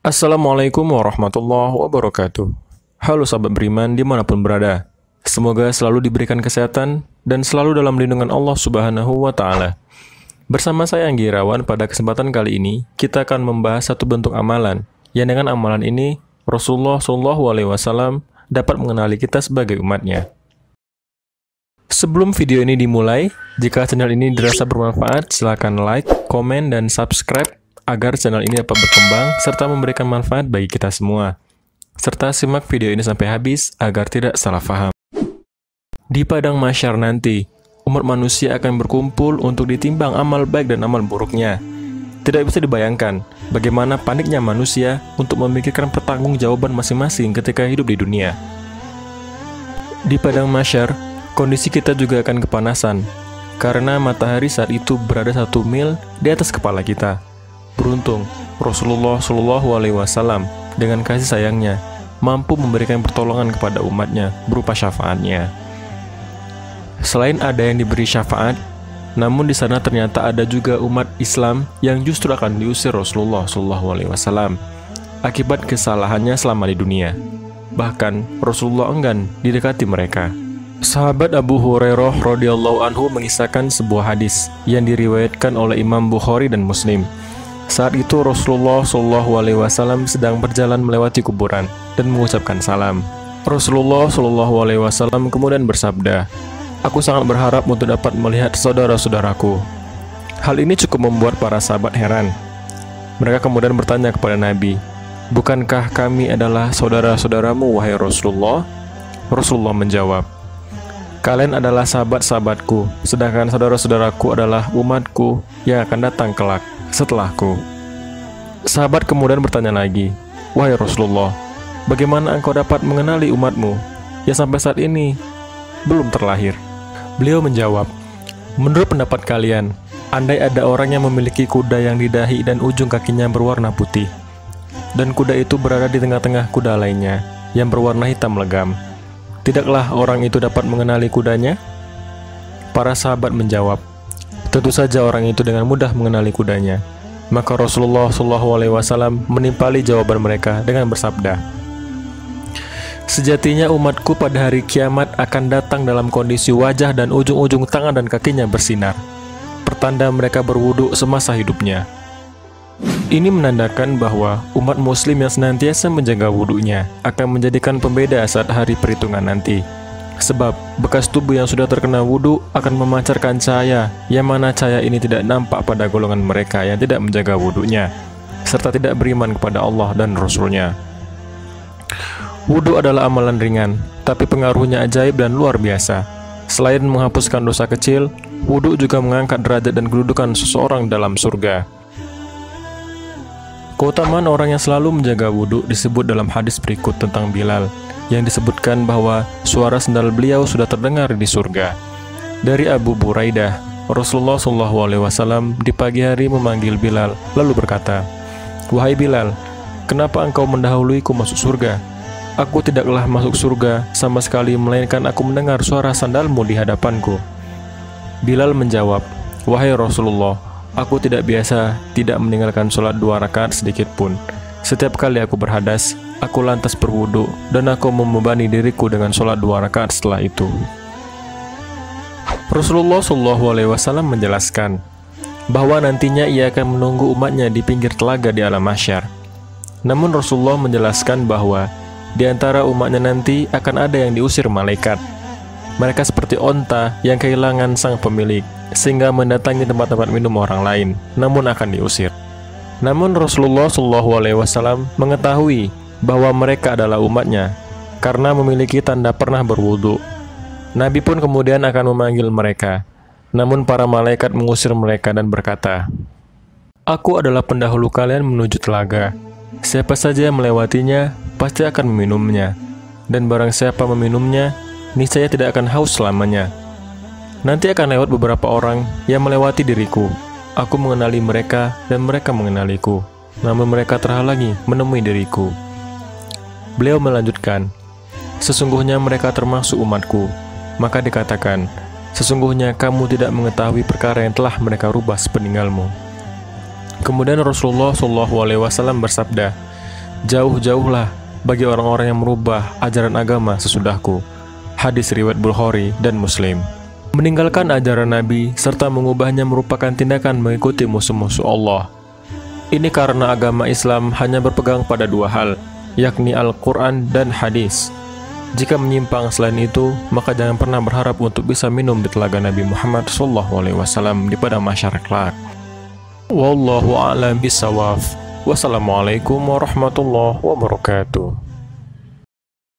Assalamualaikum warahmatullahi wabarakatuh. Halo sahabat beriman dimanapun berada. Semoga selalu diberikan kesehatan dan selalu dalam lindungan Allah Subhanahu wa Ta'ala. Bersama saya Anggi Irawan, pada kesempatan kali ini kita akan membahas satu bentuk amalan yang dengan amalan ini Rasulullah SAW dapat mengenali kita sebagai umatnya. Sebelum video ini dimulai, jika channel ini dirasa bermanfaat, silakan like, komen, dan subscribe agar channel ini dapat berkembang serta memberikan manfaat bagi kita semua. Serta simak video ini sampai habis agar tidak salah paham. Di padang mahsyar nanti, umat manusia akan berkumpul untuk ditimbang amal baik dan amal buruknya. Tidak bisa dibayangkan bagaimana paniknya manusia untuk memikirkan pertanggungjawaban masing-masing ketika hidup di dunia. Di padang mahsyar, kondisi kita juga akan kepanasan, karena matahari saat itu berada 1 mil di atas kepala kita. Beruntung, Rasulullah SAW dengan kasih sayangnya mampu memberikan pertolongan kepada umatnya berupa syafaatnya. Selain ada yang diberi syafaat, namun di sana ternyata ada juga umat Islam yang justru akan diusir Rasulullah SAW akibat kesalahannya selama di dunia. Bahkan Rasulullah enggan didekati mereka. Sahabat Abu Hurairah radhiyallahu anhu mengisahkan sebuah hadis yang diriwayatkan oleh Imam Bukhari dan Muslim. Saat itu Rasulullah SAW sedang berjalan melewati kuburan dan mengucapkan salam. Rasulullah SAW kemudian bersabda, "Aku sangat berharap untuk dapat melihat saudara-saudaraku." Hal ini cukup membuat para sahabat heran. Mereka kemudian bertanya kepada Nabi, "Bukankah kami adalah saudara-saudaramu, wahai Rasulullah?" Rasulullah menjawab, "Kalian adalah sahabat-sahabatku, sedangkan saudara-saudaraku adalah umatku yang akan datang kelak setelahku." Sahabat kemudian bertanya lagi, "Wahai Rasulullah, bagaimana engkau dapat mengenali umatmu yang sampai saat ini belum terlahir?" Beliau menjawab, "Menurut pendapat kalian, andai ada orang yang memiliki kuda yang di dahi dan ujung kakinya berwarna putih, dan kuda itu berada di tengah-tengah kuda lainnya yang berwarna hitam legam, tidaklah orang itu dapat mengenali kudanya?" Para sahabat menjawab, "Tentu saja orang itu dengan mudah mengenali kudanya." Maka Rasulullah SAW menimpali jawaban mereka dengan bersabda, "Sejatinya umatku pada hari kiamat akan datang dalam kondisi wajah dan ujung-ujung tangan dan kakinya bersinar, pertanda mereka berwudu semasa hidupnya." Ini menandakan bahwa umat muslim yang senantiasa menjaga wudunya akan menjadikan pembeda saat hari perhitungan nanti. Sebab bekas tubuh yang sudah terkena wudhu akan memancarkan cahaya, yang mana cahaya ini tidak nampak pada golongan mereka yang tidak menjaga wudhunya, serta tidak beriman kepada Allah dan Rasul-Nya. Wudhu adalah amalan ringan, tapi pengaruhnya ajaib dan luar biasa. Selain menghapuskan dosa kecil, wudhu juga mengangkat derajat dan kedudukan seseorang dalam surga. Keutamaan orang yang selalu menjaga wudhu disebut dalam hadis berikut tentang Bilal, yang disebutkan bahwa suara sendal beliau sudah terdengar di surga. Dari Abu Buraidah, Rasulullah SAW di pagi hari memanggil Bilal, lalu berkata, "Wahai Bilal, kenapa engkau mendahuluiku masuk surga? Aku tidaklah masuk surga sama sekali, melainkan aku mendengar suara sandalmu di hadapanku." Bilal menjawab, "Wahai Rasulullah, aku tidak biasa tidak meninggalkan sholat 2 rakaat sedikit pun. Setiap kali aku berhadas, aku lantas berwudu, dan aku membebani diriku dengan sholat 2 rakaat setelah itu." Rasulullah SAW menjelaskan bahwa nantinya ia akan menunggu umatnya di pinggir telaga di alam mahsyar. Namun Rasulullah menjelaskan bahwa di antara umatnya nanti akan ada yang diusir malaikat. Mereka seperti onta yang kehilangan sang pemilik, sehingga mendatangi tempat-tempat minum orang lain, namun akan diusir. Namun Rasulullah SAW mengetahui bahwa mereka adalah umatnya karena memiliki tanda pernah berwudu. Nabi pun kemudian akan memanggil mereka, namun para malaikat mengusir mereka dan berkata, "Aku adalah pendahulu kalian menuju telaga. Siapa saja yang melewatinya pasti akan meminumnya, dan barang siapa meminumnya, niscaya tidak akan haus selamanya. Nanti akan lewat beberapa orang yang melewati diriku. Aku mengenali mereka dan mereka mengenaliku, namun mereka terhalangi menemui diriku." Beliau melanjutkan, "Sesungguhnya mereka termasuk umatku." Maka dikatakan, "Sesungguhnya kamu tidak mengetahui perkara yang telah mereka rubah sepeninggalmu." Kemudian Rasulullah SAW bersabda, Jauh-jauhlah bagi orang-orang yang merubah ajaran agama sesudahku. Hadis riwayat Bukhari dan Muslim. Meninggalkan ajaran Nabi serta mengubahnya merupakan tindakan mengikuti musuh-musuh Allah. Ini karena agama Islam hanya berpegang pada dua hal, yakni Al-Quran dan hadis. Jika menyimpang selain itu, maka jangan pernah berharap untuk bisa minum di telaga Nabi Muhammad SAW di padang mahsyar kelak. Wallahu a'lam bishawab. Wassalamualaikum warahmatullahi wabarakatuh.